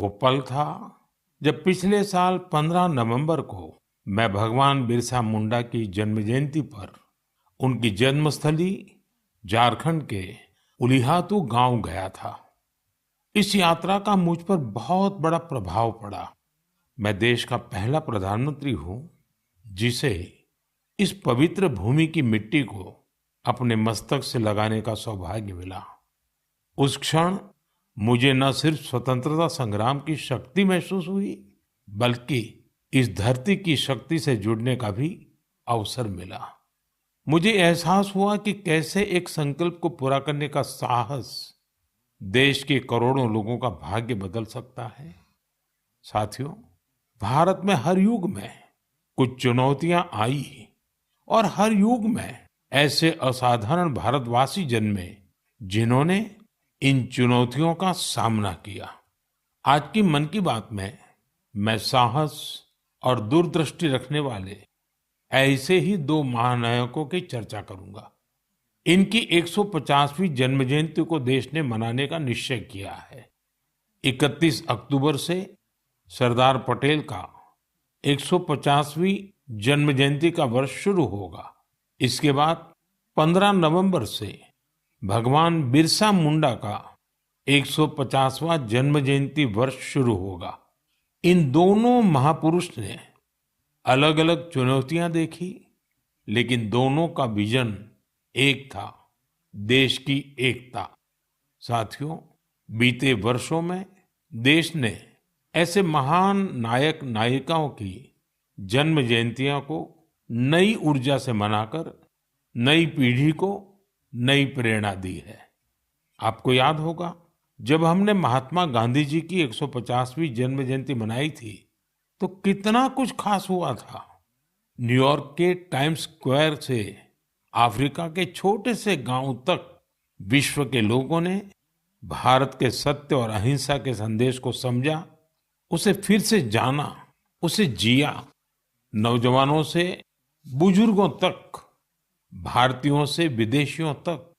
वो पल था जब पिछले साल 15 नवंबर को मैं भगवान बिरसा मुंडा की जन्म जयंती पर उनकी जन्मस्थली झारखंड के उलिहातू गांव गया था। इस यात्रा का मुझ पर बहुत बड़ा प्रभाव पड़ा। मैं देश का पहला प्रधानमंत्री हूं जिसे इस पवित्र भूमि की मिट्टी को अपने मस्तक से लगाने का सौभाग्य मिला। उस क्षण मुझे न सिर्फ स्वतंत्रता संग्राम की शक्ति महसूस हुई, बल्कि इस धरती की शक्ति से जुड़ने का भी अवसर मिला। मुझे एहसास हुआ कि कैसे एक संकल्प को पूरा करने का साहस देश के करोड़ों लोगों का भाग्य बदल सकता है। साथियों, भारत में हर युग में कुछ चुनौतियां आई और हर युग में ऐसे असाधारण भारतवासी जन्मे जिन्होंने इन चुनौतियों का सामना किया। आज की मन की बात में मैं साहस और दूरदृष्टि रखने वाले ऐसे ही दो महानायकों की चर्चा करूंगा। इनकी 150वीं जन्म जयंती को देश ने मनाने का निश्चय किया है। 31 अक्टूबर से सरदार पटेल का 150वीं जन्म जयंती का वर्ष शुरू होगा। इसके बाद 15 नवंबर से भगवान बिरसा मुंडा का 150वां जन्म जयंती वर्ष शुरू होगा। इन दोनों महापुरुष ने अलग अलग चुनौतियां देखी, लेकिन दोनों का विजन एक था, देश की एकता। साथियों, बीते वर्षों में देश ने ऐसे महान नायक नायिकाओं की जन्म जयंतियों को नई ऊर्जा से मनाकर नई पीढ़ी को नई प्रेरणा दी है। आपको याद होगा, जब हमने महात्मा गांधी जी की 150वीं जन्म जयंती मनाई थी तो कितना कुछ खास हुआ था। न्यूयॉर्क के टाइम्स स्क्वायर से अफ्रीका के छोटे से गांव तक विश्व के लोगों ने भारत के सत्य और अहिंसा के संदेश को समझा, उसे फिर से जाना, उसे जिया। नौजवानों से बुजुर्गों तक, भारतीयों से विदेशियों तक,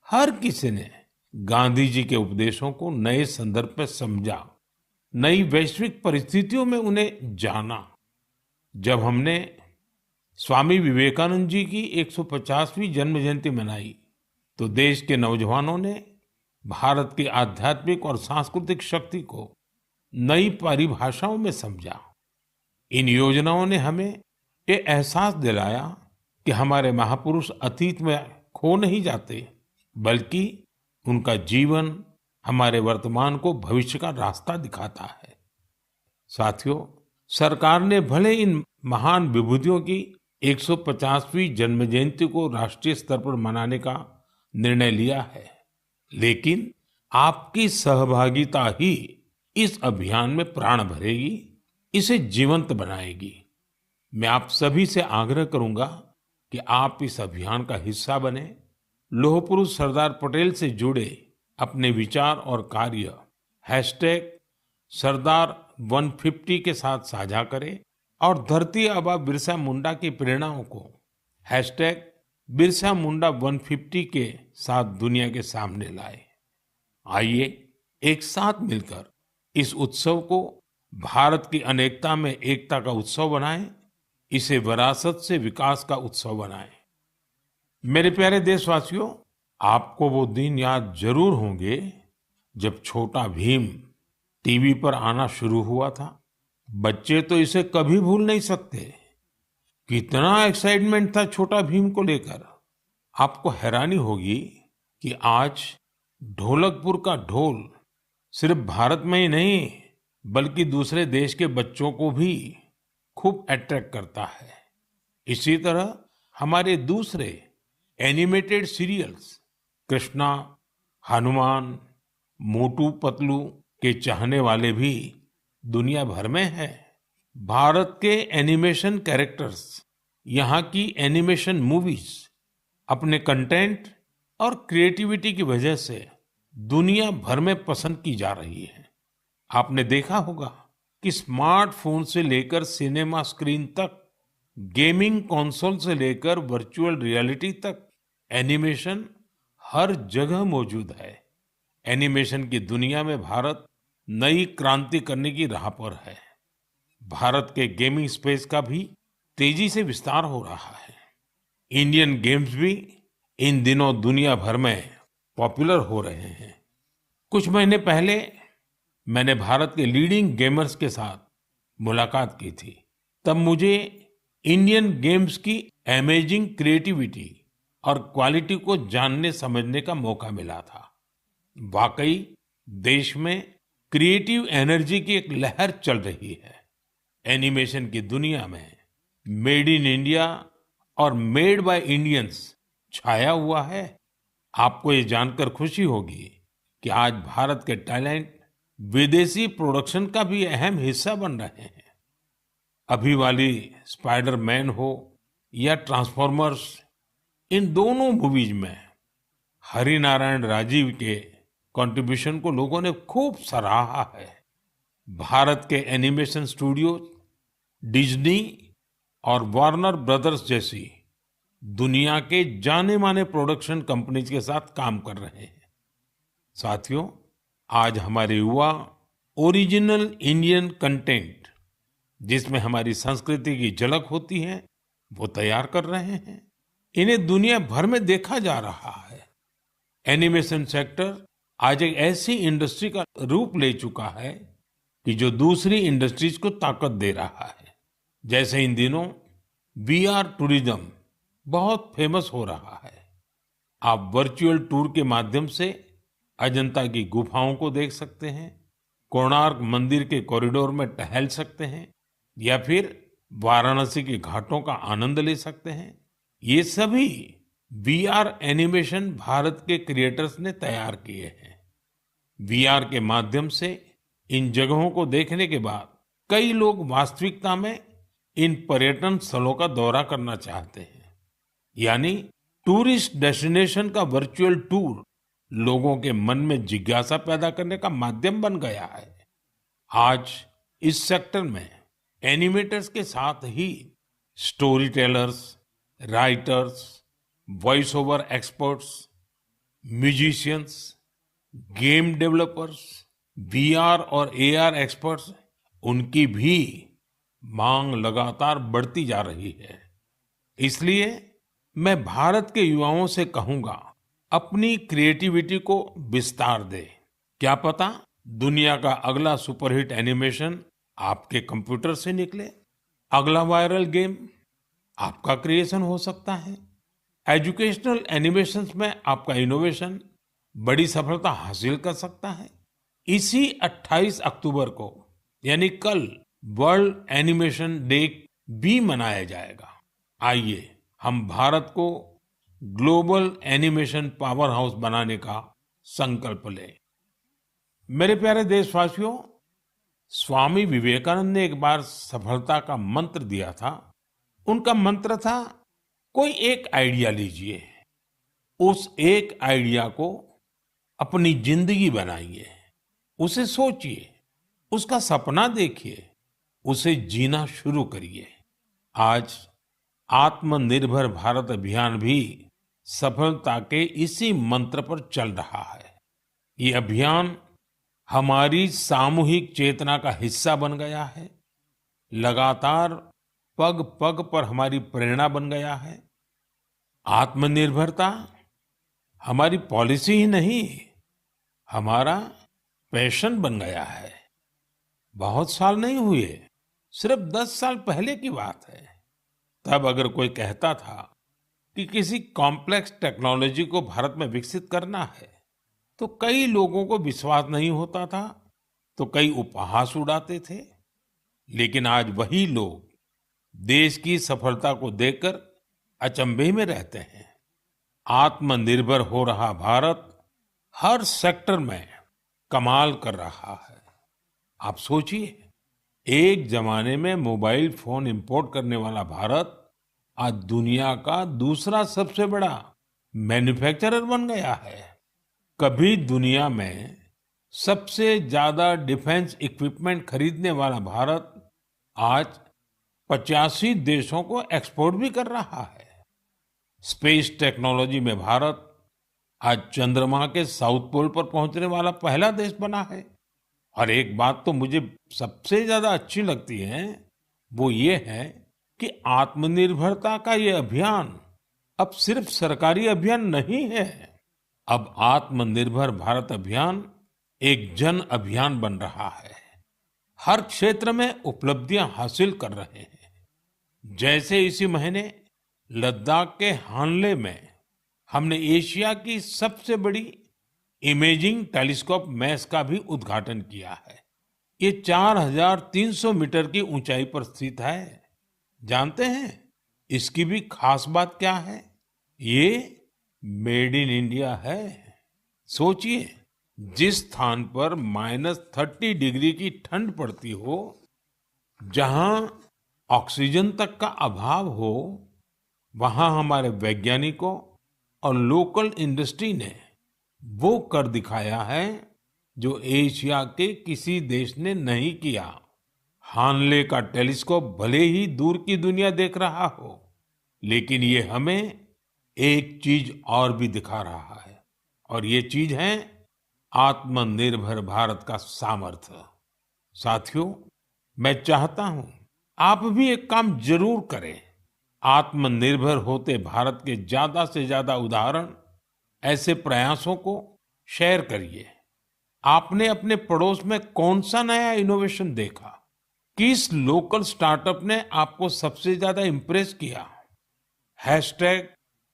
हर किसी ने गांधी जी के उपदेशों को नए संदर्भ में समझा, नई वैश्विक परिस्थितियों में उन्हें जाना। जब हमने स्वामी विवेकानंद जी की 150वीं जन्म जयंती मनाई तो देश के नौजवानों ने भारत की आध्यात्मिक और सांस्कृतिक शक्ति को नई परिभाषाओं में समझा। इन योजनाओं ने हमें ये एहसास दिलाया कि हमारे महापुरुष अतीत में खो नहीं जाते, बल्कि उनका जीवन हमारे वर्तमान को भविष्य का रास्ता दिखाता है। साथियों, सरकार ने भले इन महान विभूतियों की 150वीं जन्म जयंती को राष्ट्रीय स्तर पर मनाने का निर्णय लिया है, लेकिन आपकी सहभागिता ही इस अभियान में प्राण भरेगी, इसे जीवंत बनाएगी। मैं आप सभी से आग्रह करूंगा कि आप इस अभियान का हिस्सा बने। लौह पुरुष सरदार पटेल से जुड़े अपने विचार और कार्य #सरदार150 के साथ साझा करें और धरती आबा बिरसा मुंडा की प्रेरणाओं को #बिरसामुंडा150 के साथ दुनिया के सामने लाए। आइए एक साथ मिलकर इस उत्सव को भारत की अनेकता में एकता का उत्सव बनाएं, इसे विरासत से विकास का उत्सव बनाएं। मेरे प्यारे देशवासियों, आपको वो दिन याद जरूर होंगे जब छोटा भीम टीवी पर आना शुरू हुआ था। बच्चे तो इसे कभी भूल नहीं सकते। कितना एक्साइटमेंट था छोटा भीम को लेकर। आपको हैरानी होगी कि आज ढोलकपुर का ढोल सिर्फ भारत में ही नहीं, बल्कि दूसरे देश के बच्चों को भी खूब अट्रैक्ट करता है। इसी तरह हमारे दूसरे एनिमेटेड सीरियल्स कृष्णा, हनुमान, मोटू पतलू के चाहने वाले भी दुनिया भर में हैं। भारत के एनिमेशन कैरेक्टर्स, यहाँ की एनिमेशन मूवीज अपने कंटेंट और क्रिएटिविटी की वजह से दुनिया भर में पसंद की जा रही है। आपने देखा होगा कि स्मार्टफोन से लेकर सिनेमा स्क्रीन तक, गेमिंग कंसोल से लेकर वर्चुअल रियलिटी तक एनिमेशन हर जगह मौजूद है। एनिमेशन की दुनिया में भारत नई क्रांति करने की राह पर है। भारत के गेमिंग स्पेस का भी तेजी से विस्तार हो रहा है। इंडियन गेम्स भी इन दिनों दुनिया भर में पॉपुलर हो रहे हैं। कुछ महीने पहले मैंने भारत के लीडिंग गेमर्स के साथ मुलाकात की थी। तब मुझे इंडियन गेम्स की अमेजिंग क्रिएटिविटी और क्वालिटी को जानने समझने का मौका मिला था। वाकई देश में क्रिएटिव एनर्जी की एक लहर चल रही है। एनिमेशन की दुनिया में मेड इन इंडिया और मेड बाय इंडियंस छाया हुआ है। आपको ये जानकर खुशी होगी कि आज भारत के टैलेंट विदेशी प्रोडक्शन का भी अहम हिस्सा बन रहे हैं। अभी वाली स्पाइडरमैन हो या ट्रांसफॉर्मर्स, इन दोनों मूवीज में हरिनारायण राजीव के कंट्रीब्यूशन को लोगों ने खूब सराहा है। भारत के एनिमेशन स्टूडियोज डिज्नी और वार्नर ब्रदर्स जैसी दुनिया के जाने माने प्रोडक्शन कंपनीज के साथ काम कर रहे हैं। साथियों, आज हमारे युवा ओरिजिनल इंडियन कंटेंट, जिसमें हमारी संस्कृति की झलक होती है, वो तैयार कर रहे हैं। इन्हें दुनिया भर में देखा जा रहा है। एनिमेशन सेक्टर आज एक ऐसी इंडस्ट्री का रूप ले चुका है कि जो दूसरी इंडस्ट्रीज को ताकत दे रहा है। जैसे इन दिनों वीआर टूरिज्म बहुत फेमस हो रहा है। आप वर्चुअल टूर के माध्यम से अजंता की गुफाओं को देख सकते हैं, कोणार्क मंदिर के कॉरिडोर में टहल सकते हैं या फिर वाराणसी के घाटों का आनंद ले सकते हैं। ये सभी वीआर एनिमेशन भारत के क्रिएटर्स ने तैयार किए हैं। वीआर के माध्यम से इन जगहों को देखने के बाद कई लोग वास्तविकता में इन पर्यटन स्थलों का दौरा करना चाहते हैं। यानी टूरिस्ट डेस्टिनेशन का वर्चुअल टूर लोगों के मन में जिज्ञासा पैदा करने का माध्यम बन गया है। आज इस सेक्टर में एनिमेटर्स के साथ ही story tellers, writers, voice over experts, musicians, game developers, VR और एआर एक्सपर्ट्स, उनकी भी मांग लगातार बढ़ती जा रही है। इसलिए मैं भारत के युवाओं से कहूंगा, अपनी क्रिएटिविटी को विस्तार दे। क्या पता दुनिया का अगला सुपरहिट एनिमेशन आपके कंप्यूटर से निकले। अगला वायरल गेम आपका क्रिएशन हो सकता है। एजुकेशनल एनिमेशंस में आपका इनोवेशन बड़ी सफलता हासिल कर सकता है। इसी 28 अक्टूबर को यानी कल वर्ल्ड एनिमेशन डे भी मनाया जाएगा। आइए हम भारत को ग्लोबल एनिमेशन पावर हाउस बनाने का संकल्प लें। मेरे प्यारे देशवासियों, स्वामी विवेकानंद ने एक बार सफलता का मंत्र दिया था। उनका मंत्र था, कोई एक आइडिया लीजिए, उस एक आइडिया को अपनी जिंदगी बनाइए, उसे सोचिए, उसका सपना देखिए, उसे जीना शुरू करिए। आज आत्मनिर्भर भारत अभियान भी सफलता के इसी मंत्र पर चल रहा है। ये अभियान हमारी सामूहिक चेतना का हिस्सा बन गया है, लगातार पग पग पर हमारी प्रेरणा बन गया है। आत्मनिर्भरता हमारी पॉलिसी ही नहीं, हमारा पैशन बन गया है। बहुत साल नहीं हुए, सिर्फ 10 साल पहले की बात है। तब अगर कोई कहता था कि किसी कॉम्प्लेक्स टेक्नोलॉजी को भारत में विकसित करना है, तो कई लोगों को विश्वास नहीं होता था, तो कई उपहास उड़ाते थे। लेकिन आज वही लोग देश की सफलता को देखकर अचंभे में रहते हैं। आत्मनिर्भर हो रहा भारत हर सेक्टर में कमाल कर रहा है। आप सोचिए, एक जमाने में मोबाइल फोन इंपोर्ट करने वाला भारत आज दुनिया का दूसरा सबसे बड़ा मैन्युफैक्चरर बन गया है। कभी दुनिया में सबसे ज्यादा डिफेंस इक्विपमेंट खरीदने वाला भारत आज 85 देशों को एक्सपोर्ट भी कर रहा है। स्पेस टेक्नोलॉजी में भारत आज चंद्रमा के साउथ पोल पर पहुंचने वाला पहला देश बना है। और एक बात तो मुझे सबसे ज्यादा अच्छी लगती है, वो ये है कि आत्मनिर्भरता का ये अभियान अब सिर्फ सरकारी अभियान नहीं है। अब आत्मनिर्भर भारत अभियान एक जन अभियान बन रहा है। हर क्षेत्र में उपलब्धियां हासिल कर रहे हैं। जैसे इसी महीने लद्दाख के हानले में हमने एशिया की सबसे बड़ी इमेजिंग टेलीस्कोप मैस का भी उद्घाटन किया है। ये 4,300 मीटर की ऊंचाई पर स्थित है। जानते हैं इसकी भी खास बात क्या है? ये मेड इन इंडिया है। सोचिए, जिस स्थान पर -30 डिग्री की ठंड पड़ती हो, जहां ऑक्सीजन तक का अभाव हो, वहां हमारे वैज्ञानिकों और लोकल इंडस्ट्री ने वो कर दिखाया है जो एशिया के किसी देश ने नहीं किया। हानले का टेलीस्कोप भले ही दूर की दुनिया देख रहा हो, लेकिन ये हमें एक चीज और भी दिखा रहा है, और ये चीज है आत्मनिर्भर भारत का सामर्थ्य। साथियों, मैं चाहता हूं आप भी एक काम जरूर करें। आत्मनिर्भर होते भारत के ज्यादा से ज्यादा उदाहरण, ऐसे प्रयासों को शेयर करिए। आपने अपने पड़ोस में कौन सा नया इनोवेशन देखा? किस लोकल स्टार्टअप ने आपको सबसे ज्यादा इम्प्रेस किया? हैशटैग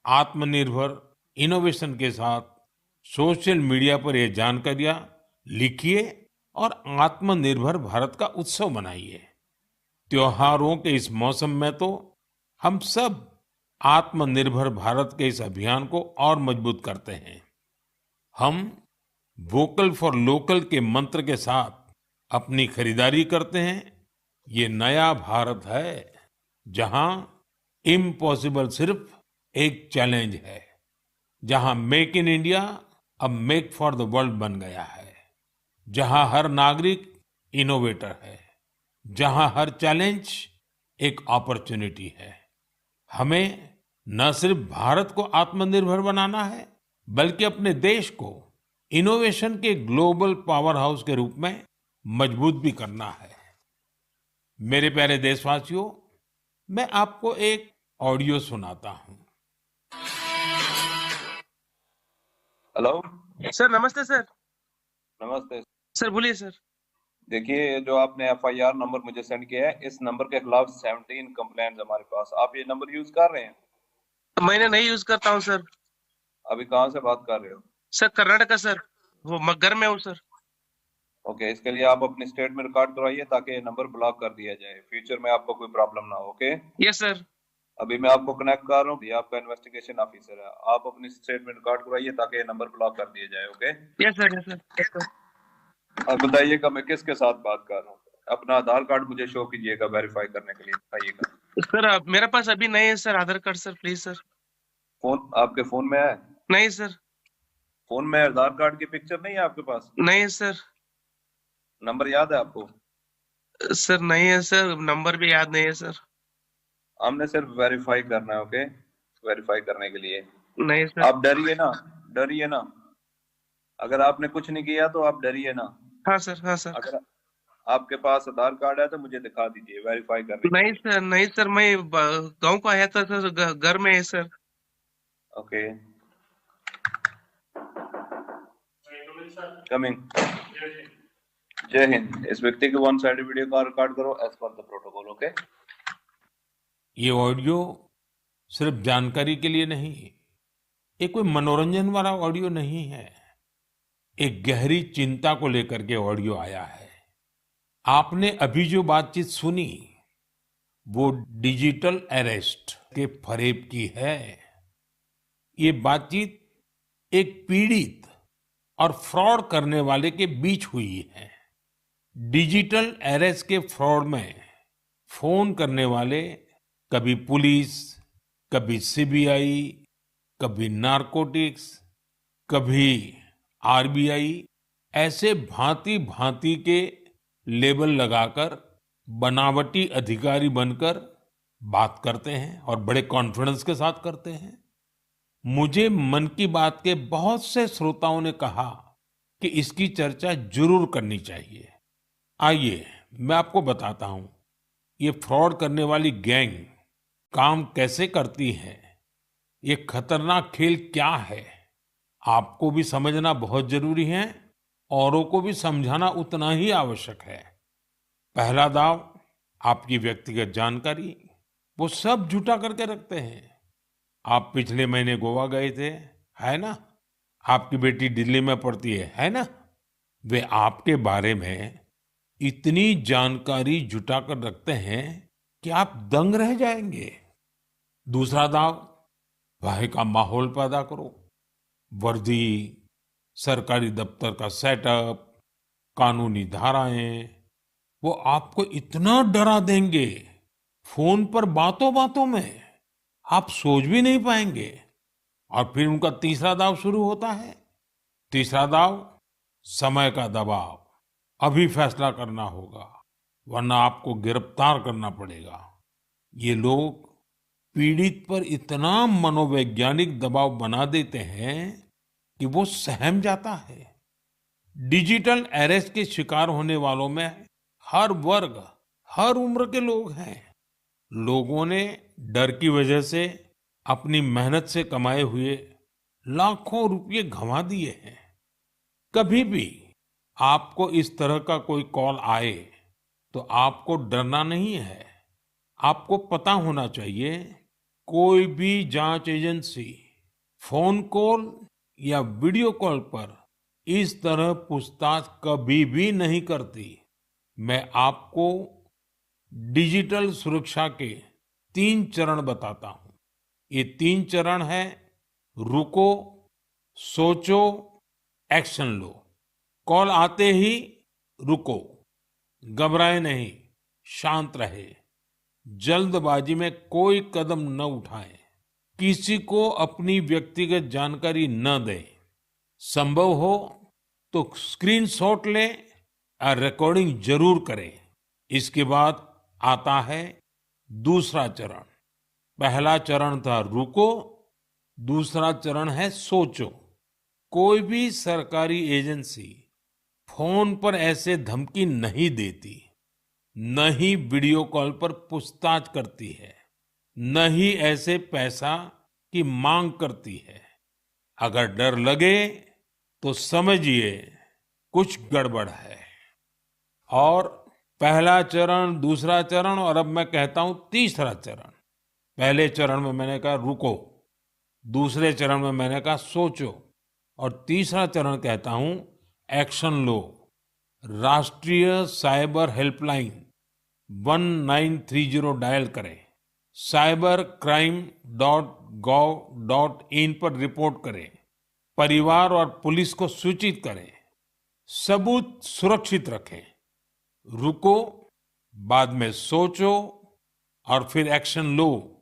आत्मनिर्भर इनोवेशन के साथ सोशल मीडिया पर ये जानकारियां लिखिए और आत्मनिर्भर भारत का उत्सव मनाइए। त्योहारों के इस मौसम में तो हम सब आत्मनिर्भर भारत के इस अभियान को और मजबूत करते हैं। हम वोकल फॉर लोकल के मंत्र के साथ अपनी खरीदारी करते हैं। ये नया भारत है जहां इम्पॉसिबल सिर्फ एक चैलेंज है, जहां मेक इन इंडिया अब मेक फॉर द वर्ल्ड बन गया है, जहां हर नागरिक इनोवेटर है, जहां हर चैलेंज एक अपॉर्चुनिटी है। हमें न सिर्फ भारत को आत्मनिर्भर बनाना है, बल्कि अपने देश को इनोवेशन के ग्लोबल पावर हाउस के रूप में मजबूत भी करना है। मेरे प्यारे देशवासियों, मैं आपको एक ऑडियो सुनाता हूं। हेलो सर नमस्ते सर। नमस्ते सर बोलिए सर। देखिए, जो आपने एफआईआर नंबर मुझे सेंड किया है, इस नंबर के खिलाफ 17 कंप्लेंट्स हमारे पास। आप ये नंबर यूज कर रहे हैं? मैंने नहीं यूज करता हूँ सर। अभी कहाँ से बात कर रहे हो? सर कर्नाटका सर, वो घर में हूँ सर। ओके, इसके लिए आप अपनी स्टेट में रिकॉर्ड करवाइए ताकि ये नंबर ब्लॉक कर दिया जाए, फ्यूचर में आपको कोई प्रॉब्लम ना हो। Okay, yes sir. अभी मैं आपको कनेक्ट कर रहा हूँ, ये आपका इन्वेस्टिगेशन ऑफिसर है। आप अपनी स्टेट में रिकॉर्ड करवाइए ताकि ये नंबर ब्लॉक कर दिया जाए। Okay, yes sir, yes sir, yes sir. अब बताइएगा मैं किसके साथ बात कर रहा हूँ। अपना आधार कार्ड मुझे शो कीजिएगा वेरीफाई करने के लिए, बताइएगा। सर मेरे पास अभी नहीं है sir Aadhaar card sir, please sir. Phone आपके फोन में है? नहीं सर। फोन में आधार कार्ड की पिक्चर नहीं है आपके पास? नहीं है सर। नंबर याद है आपको? सर नहीं है सर, नंबर भी याद नहीं है सर। हमने सिर्फ वेरीफाई करना है। ओके, वेरीफाई करने के लिए नहीं सर। आप डरिए ना, डरिए ना। अगर आपने कुछ नहीं किया तो आप डरिए ना। हाँ सर, हाँ सर। अगर आपके पास आधार कार्ड है तो मुझे दिखा दीजिए वेरीफाई करने के नहीं लिए। सर, नहीं सर, मैं गांव को आया था सर, घर में है सर। Okay, coming. जय हिंद। इस व्यक्ति के वन साइड वीडियो का रिकॉर्ड करो as per the protocol. Okay, ये ऑडियो सिर्फ जानकारी के लिए नहीं, ये कोई मनोरंजन वाला ऑडियो नहीं है। एक गहरी चिंता को लेकर के ऑडियो आया है। आपने अभी जो बातचीत सुनी, वो डिजिटल अरेस्ट के फरेब की है। ये बातचीत एक पीड़ित और फ्रॉड करने वाले के बीच हुई है। डिजिटल अरेस्ट के फ्रॉड में फोन करने वाले कभी पुलिस, कभी सीबीआई, कभी नारकोटिक्स, कभी आरबीआई, ऐसे भांति भांति के लेबल लगाकर बनावटी अधिकारी बनकर बात करते हैं और बड़े कॉन्फिडेंस के साथ करते हैं। मुझे मन की बात के बहुत से श्रोताओं ने कहा कि इसकी चर्चा जरूर करनी चाहिए। आइए, मैं आपको बताता हूं, ये फ्रॉड करने वाली गैंग काम कैसे करती है, ये खतरनाक खेल क्या है, आपको भी समझना बहुत जरूरी है, औरों को भी समझाना उतना ही आवश्यक है। पहला दाव, आपकी व्यक्तिगत जानकारी, वो सब जुटा करके रखते हैं। आप पिछले महीने गोवा गए थे, है ना? आपकी बेटी दिल्ली में पढ़ती है ना? वे आपके बारे में इतनी जानकारी जुटा कर रखते हैं कि आप दंग रह जाएंगे। दूसरा दाव, भय का माहौल पैदा करो। वर्दी, सरकारी दफ्तर का सेटअप, कानूनी धाराएं, वो आपको इतना डरा देंगे, फोन पर बातों बातों में आप सोच भी नहीं पाएंगे। और फिर उनका तीसरा दाव शुरू होता है। तीसरा दाव, समय का दबाव। अभी फैसला करना होगा, वरना आपको गिरफ्तार करना पड़ेगा। ये लोग पीड़ित पर इतना मनोवैज्ञानिक दबाव बना देते हैं कि वो सहम जाता है। डिजिटल अरेस्ट के शिकार होने वालों में हर वर्ग, हर उम्र के लोग हैं। लोगों ने डर की वजह से अपनी मेहनत से कमाए हुए लाखों रुपए गंवा दिए हैं। कभी भी आपको इस तरह का कोई कॉल आए तो आपको डरना नहीं है। आपको पता होना चाहिए, कोई भी जांच एजेंसी फोन कॉल या वीडियो कॉल पर इस तरह पूछताछ कभी भी नहीं करती। मैं आपको डिजिटल सुरक्षा के 3 चरण बताता हूं। ये 3 चरण है: रुको, सोचो, एक्शन लो। कॉल आते ही रुको, घबराए नहीं, शांत रहे, जल्दबाजी में कोई कदम न उठाएं, किसी को अपनी व्यक्तिगत जानकारी न दें। संभव हो तो स्क्रीनशॉट लें और रिकॉर्डिंग जरूर करें। इसके बाद आता है दूसरा चरण। पहला चरण था रुको, दूसरा चरण है सोचो। कोई भी सरकारी एजेंसी फोन पर ऐसे धमकी नहीं देती, न ही वीडियो कॉल पर पूछताछ करती है, न ही ऐसे पैसा की मांग करती है। अगर डर लगे तो समझिए कुछ गड़बड़ है। और पहला चरण, दूसरा चरण, और अब मैं कहता हूं तीसरा चरण। पहले चरण में मैंने कहा रुको, दूसरे चरण में मैंने कहा सोचो, और तीसरा चरण कहता हूं एक्शन लो। राष्ट्रीय साइबर हेल्पलाइन 1930 डायल करें, cybercrime.gov.in पर रिपोर्ट करें, परिवार और पुलिस को सूचित करें, सबूत सुरक्षित रखें। रुको, बाद में सोचो और फिर एक्शन लो।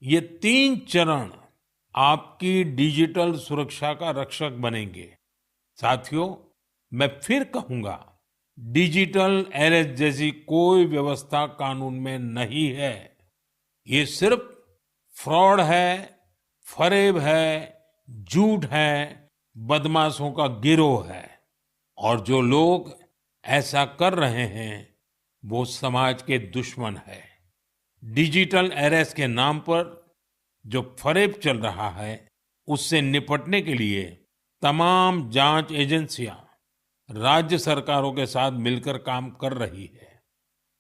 ये 3 चरण आपकी डिजिटल सुरक्षा का रक्षक बनेंगे। साथियों, मैं फिर कहूंगा, डिजिटल अरेस्ट जैसी कोई व्यवस्था कानून में नहीं है। ये सिर्फ फ्रॉड है, फरेब है, झूठ है, बदमाशों का गिरोह है। और जो लोग ऐसा कर रहे हैं वो समाज के दुश्मन है। डिजिटल अरेस्ट के नाम पर जो फरेब चल रहा है, उससे निपटने के लिए तमाम जांच एजेंसियां राज्य सरकारों के साथ मिलकर काम कर रही है।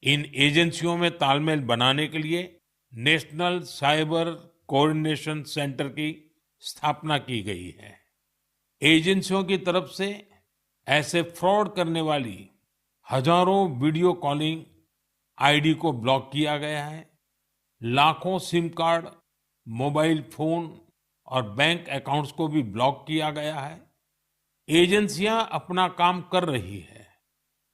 इन एजेंसियों में तालमेल बनाने के लिए नेशनल साइबर कोऑर्डिनेशन सेंटर की स्थापना की गई है। एजेंसियों की तरफ से ऐसे फ्रॉड करने वाली हजारों वीडियो कॉलिंग आईडी को ब्लॉक किया गया है। लाखों सिम कार्ड, मोबाइल फोन और बैंक अकाउंट्स को भी ब्लॉक किया गया है। एजेंसियां अपना काम कर रही है,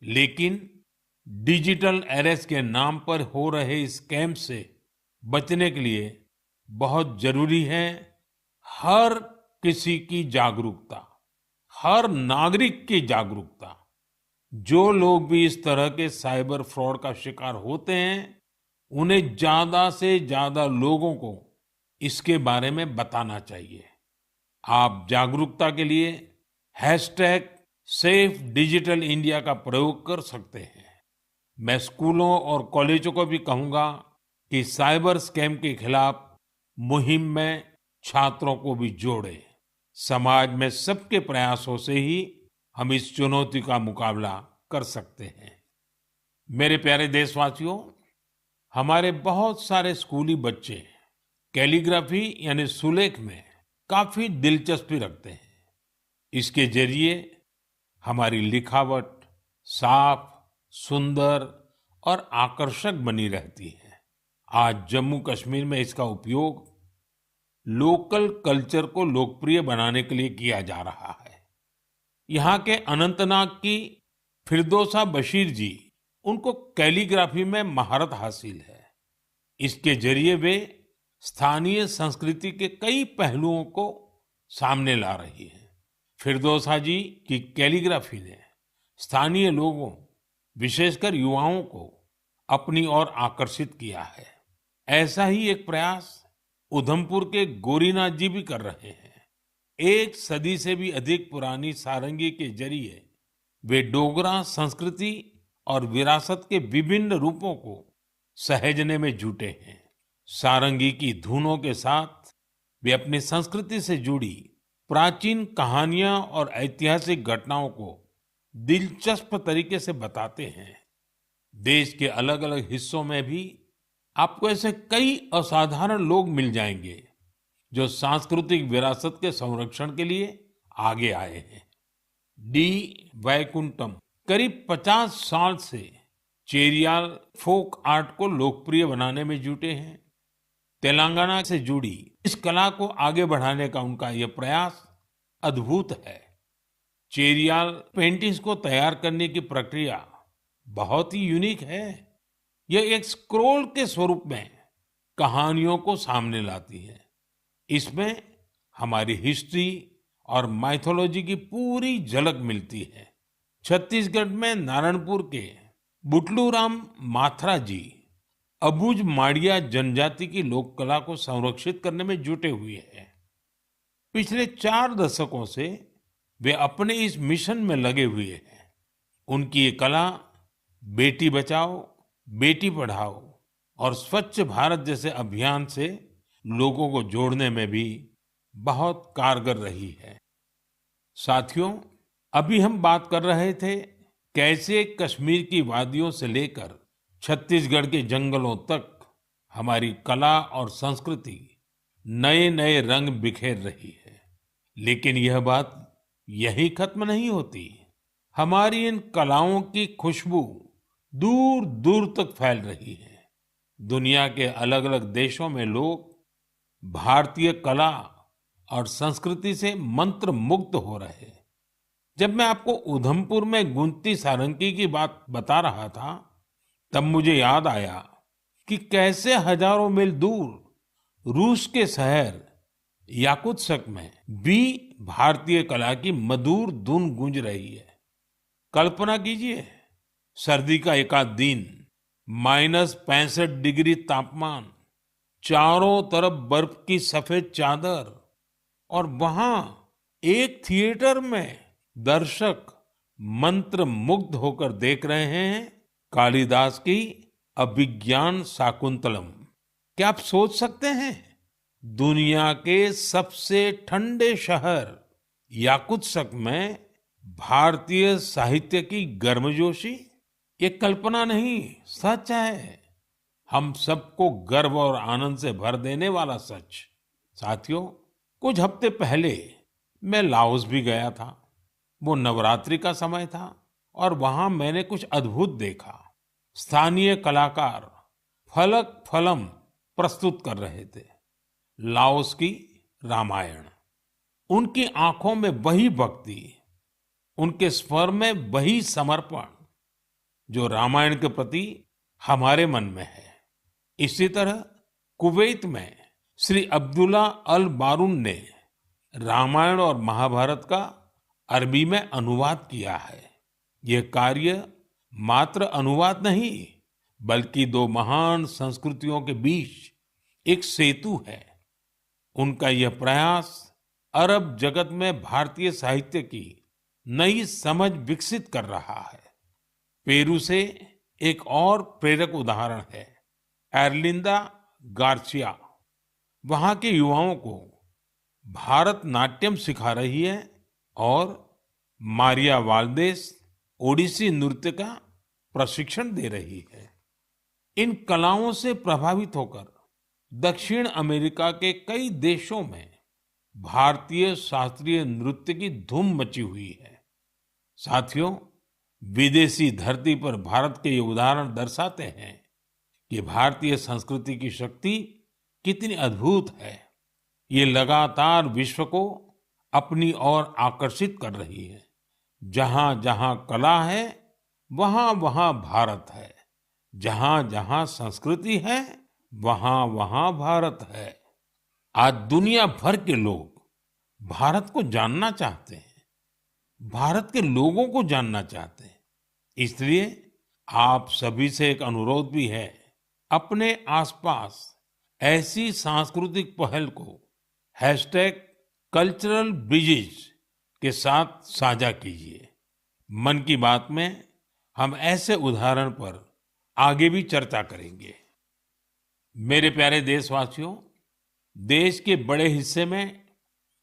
लेकिन डिजिटल अरेस्ट के नाम पर हो रहे स्कैम से बचने के लिए बहुत जरूरी है हर किसी की जागरूकता, हर नागरिक की जागरूकता। जो लोग भी इस तरह के साइबर फ्रॉड का शिकार होते हैं, उन्हें ज्यादा से ज्यादा लोगों को इसके बारे में बताना चाहिए। आप जागरूकता के लिए सेफ डिजिटल इंडिया का प्रयोग कर सकते हैं। मैं स्कूलों और कॉलेजों को भी कहूंगा कि साइबर स्कैम के खिलाफ मुहिम में छात्रों को भी जोड़ें। समाज में सबके प्रयासों से ही हम इस चुनौती का मुकाबला कर सकते हैं। मेरे प्यारे देशवासियों, हमारे बहुत सारे स्कूली बच्चे कैलीग्राफी यानी सुलेख में काफी दिलचस्पी रखते हैं। इसके जरिए हमारी लिखावट साफ, सुंदर और आकर्षक बनी रहती है। आज जम्मू कश्मीर में इसका उपयोग लोकल कल्चर को लोकप्रिय बनाने के लिए किया जा रहा है। यहाँ के अनंतनाग की फिरदौसा बशीर जी, उनको कैलीग्राफी में महारत हासिल है। इसके जरिए वे स्थानीय संस्कृति के कई पहलुओं को सामने ला रही हैं। फिरदौसा जी की कैलीग्राफी ने स्थानीय लोगों, विशेषकर युवाओं को अपनी ओर आकर्षित किया है। ऐसा ही एक प्रयास उधमपुर के गोरीनाथ जी भी कर रहे हैं। एक सदी से भी अधिक पुरानी सारंगी के जरिए वे डोगरा संस्कृति और विरासत के विभिन्न रूपों को सहेजने में जुटे हैं। सारंगी की धुनों के साथ वे अपनी संस्कृति से जुड़ी प्राचीन कहानियां और ऐतिहासिक घटनाओं को दिलचस्प तरीके से बताते हैं। देश के अलग-अलग हिस्सों में भी आपको ऐसे कई असाधारण लोग मिल जाएंगे जो सांस्कृतिक विरासत के संरक्षण के लिए आगे आए हैं। डी वैकुंठम करीब 50 साल से चेरियाल फोक आर्ट को लोकप्रिय बनाने में जुटे हैं। तेलंगाना से जुड़ी इस कला को आगे बढ़ाने का उनका यह प्रयास अद्भुत है। चेरियाल पेंटिंग्स को तैयार करने की प्रक्रिया बहुत ही यूनिक है। यह एक स्क्रोल के स्वरूप में कहानियों को सामने लाती है। इसमें हमारी हिस्ट्री और माइथोलॉजी की पूरी झलक मिलती है। छत्तीसगढ़ में नारायणपुर के बुटलू राम माथरा जी अबुझ माड़िया जनजाति की लोक कला को संरक्षित करने में जुटे हुए हैं। पिछले 4 दशकों से वे अपने इस मिशन में लगे हुए हैं। उनकी ये कला बेटी बचाओ, बेटी पढ़ाओ और स्वच्छ भारत जैसे अभियान से लोगों को जोड़ने में भी बहुत कारगर रही है। साथियों, अभी हम बात कर रहे थे कैसे कश्मीर की वादियों से लेकर छत्तीसगढ़ के जंगलों तक हमारी कला और संस्कृति नए नए रंग बिखेर रही है। लेकिन यह बात यही खत्म नहीं होती। हमारी इन कलाओं की खुशबू दूर दूर तक फैल रही है। दुनिया के अलग अलग देशों में लोग भारतीय कला और संस्कृति से मंत्र मुग्ध हो रहे हैं। जब मैं आपको उधमपुर में गुंती सारंगी की बात बता रहा था, तब मुझे याद आया कि कैसे हजारों मील दूर रूस के शहर याकुत्स्क में भी भारतीय कला की मधुर धुन गूंज रही है। कल्पना कीजिए, सर्दी का एकाध दिन, -65 डिग्री तापमान, चारों तरफ बर्फ की सफेद चादर और वहां एक थिएटर में दर्शक मंत्र मुग्ध होकर देख रहे हैं कालिदास की अभिज्ञान शाकुंतलम। क्या आप सोच सकते हैं, दुनिया के सबसे ठंडे शहर याकुत्स्क में भारतीय साहित्य की गर्मजोशी? ये कल्पना नहीं, सच है। हम सबको गर्व और आनंद से भर देने वाला सच। साथियों, कुछ हफ्ते पहले मैं लाओस भी गया था। वो नवरात्रि का समय था और वहां मैंने कुछ अद्भुत देखा। स्थानीय कलाकार फलक फलम प्रस्तुत कर रहे थे, लाओस की रामायण। उनकी आंखों में वही भक्ति, उनके स्वर में वही समर्पण जो रामायण के प्रति हमारे मन में है। इसी तरह कुवैत में श्री अब्दुल्ला अल बारून ने रामायण और महाभारत का अरबी में अनुवाद किया है। यह कार्य मात्र अनुवाद नहीं, बल्कि 2 महान संस्कृतियों के बीच एक सेतु है। उनका यह प्रयास अरब जगत में भारतीय साहित्य की नई समझ विकसित कर रहा है। पेरू से एक और प्रेरक उदाहरण है एर्लिंदा गार्सिया। वहां के युवाओं को भारतनाट्यम सिखा रही है और मारिया वाल्देस ओडिसी नृत्य का प्रशिक्षण दे रही है। इन कलाओं से प्रभावित होकर दक्षिण अमेरिका के कई देशों में भारतीय शास्त्रीय नृत्य की धूम मची हुई है। साथियों, विदेशी धरती पर भारत के ये उदाहरण दर्शाते हैं कि भारतीय संस्कृति की शक्ति कितनी अद्भुत है। ये लगातार विश्व को अपनी ओर आकर्षित कर रही है। जहां जहां कला है, वहां वहां भारत है। जहां जहां संस्कृति है, वहां वहां भारत है। आज दुनिया भर के लोग भारत को जानना चाहते हैं, भारत के लोगों को जानना चाहते हैं। इसलिए आप सभी से एक अनुरोध भी है, अपने आसपास ऐसी सांस्कृतिक पहल को कल्चरल ब्रिजेस के साथ साझा कीजिए। मन की बात में हम ऐसे उदाहरण पर आगे भी चर्चा करेंगे। मेरे प्यारे देशवासियों, देश के बड़े हिस्से में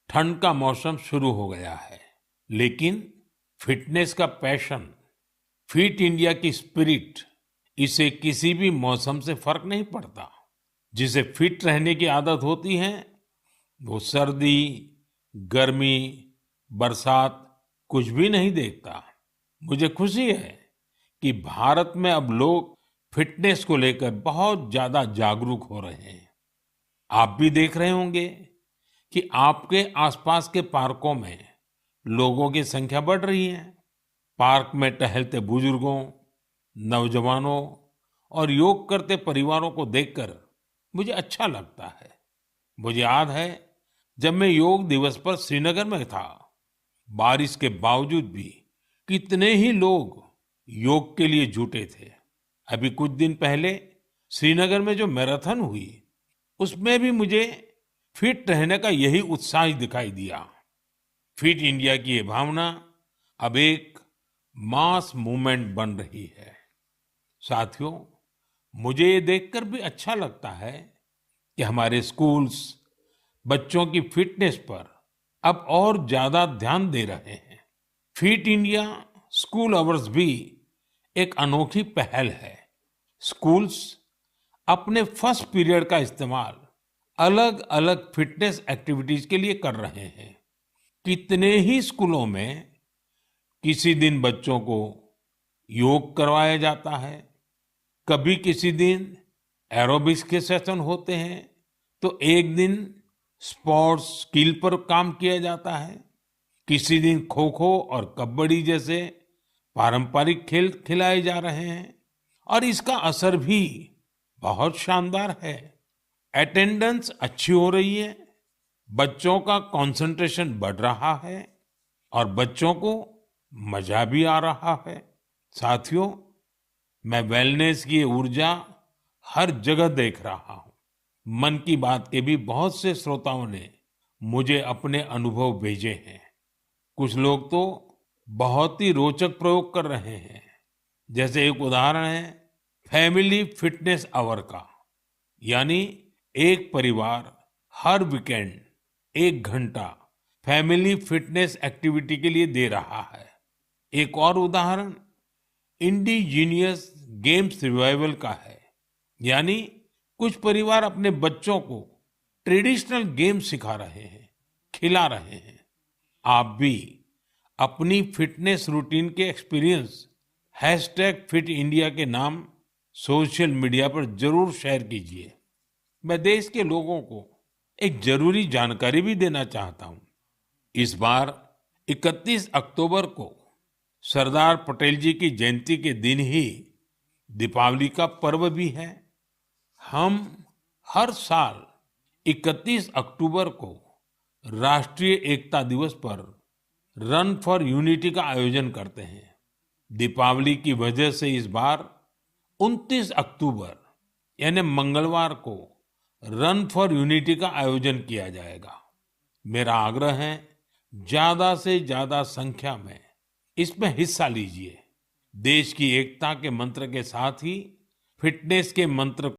ठंड का मौसम शुरू हो गया है, लेकिन फिटनेस का पैशन, फिट इंडिया की स्पिरिट, इसे किसी भी मौसम से फर्क नहीं पड़ता। जिसे फिट रहने की आदत होती है, वो सर्दी, गर्मी, बरसात कुछ भी नहीं देखता। मुझे खुशी है कि भारत में अब लोग फिटनेस को लेकर बहुत ज्यादा जागरूक हो रहे हैं। आप भी देख रहे होंगे कि आपके आसपास के पार्कों में लोगों की संख्या बढ़ रही है। पार्क में टहलते बुजुर्गों, नौजवानों और योग करते परिवारों को देखकर मुझे अच्छा लगता है। मुझे याद है, जब मैं योग दिवस पर श्रीनगर में था, बारिश के बावजूद भी कितने ही लोग योग के लिए जुटे थे। अभी कुछ दिन पहले श्रीनगर में जो मैराथन हुई, उसमें भी मुझे फिट रहने का यही उत्साह दिखाई दिया। फिट इंडिया की ये भावना अब एक मास मूवमेंट बन रही है। साथियों, मुझे ये देखकर भी अच्छा लगता है कि हमारे स्कूल्स बच्चों की फिटनेस पर अब और ज्यादा ध्यान दे रहे हैं। फिट इंडिया स्कूल अवर्स भी एक अनोखी पहल है। स्कूल्स अपने फर्स्ट पीरियड का इस्तेमाल अलग अलग फिटनेस एक्टिविटीज के लिए कर रहे हैं। कितने ही स्कूलों में किसी दिन बच्चों को योग करवाया जाता है, कभी किसी दिन एरोबिक्स के सेशन होते हैं, तो एक दिन स्पोर्ट्स स्किल पर काम किया जाता है। किसी दिन खो खो और कबड्डी जैसे पारंपरिक खेल खिलाए जा रहे हैं और इसका असर भी बहुत शानदार है। अटेंडेंस अच्छी हो रही है, बच्चों का कंसंट्रेशन बढ़ रहा है और बच्चों को मजा भी आ रहा है। साथियों, मैं वेलनेस की ये ऊर्जा हर जगह देख रहा हूँ। मन की बात के भी बहुत से श्रोताओं ने मुझे अपने अनुभव भेजे हैं। कुछ लोग तो बहुत ही रोचक प्रयोग कर रहे हैं। जैसे एक उदाहरण है फैमिली फिटनेस आवर का, यानी एक परिवार हर वीकेंड 1 घंटा फैमिली फिटनेस एक्टिविटी के लिए दे रहा है। एक और उदाहरण इंडिजीनियस गेम्स रिवाइवल का है, यानी कुछ परिवार अपने बच्चों को ट्रेडिशनल गेम सिखा रहे हैं, खिला रहे हैं। आप भी अपनी फिटनेस रूटीन के एक्सपीरियंस #फिट इंडिया के नाम सोशल मीडिया पर जरूर शेयर कीजिए। मैं देश के लोगों को एक जरूरी जानकारी भी देना चाहता हूं। इस बार 31 अक्टूबर को सरदार पटेल जी की जयंती के दिन ही दीपावली का पर्व भी है। हम हर साल 31 अक्टूबर को राष्ट्रीय एकता दिवस पर रन फॉर यूनिटी का आयोजन करते हैं। दीपावली की वजह से इस बार 29 अक्टूबर यानी मंगलवार को रन फॉर यूनिटी का आयोजन किया जाएगा। मेरा आग्रह है, ज्यादा से ज्यादा संख्या में इसमें हिस्सा लीजिए। देश की एकता के मंत्र के साथ ही फिटनेस के मंत्र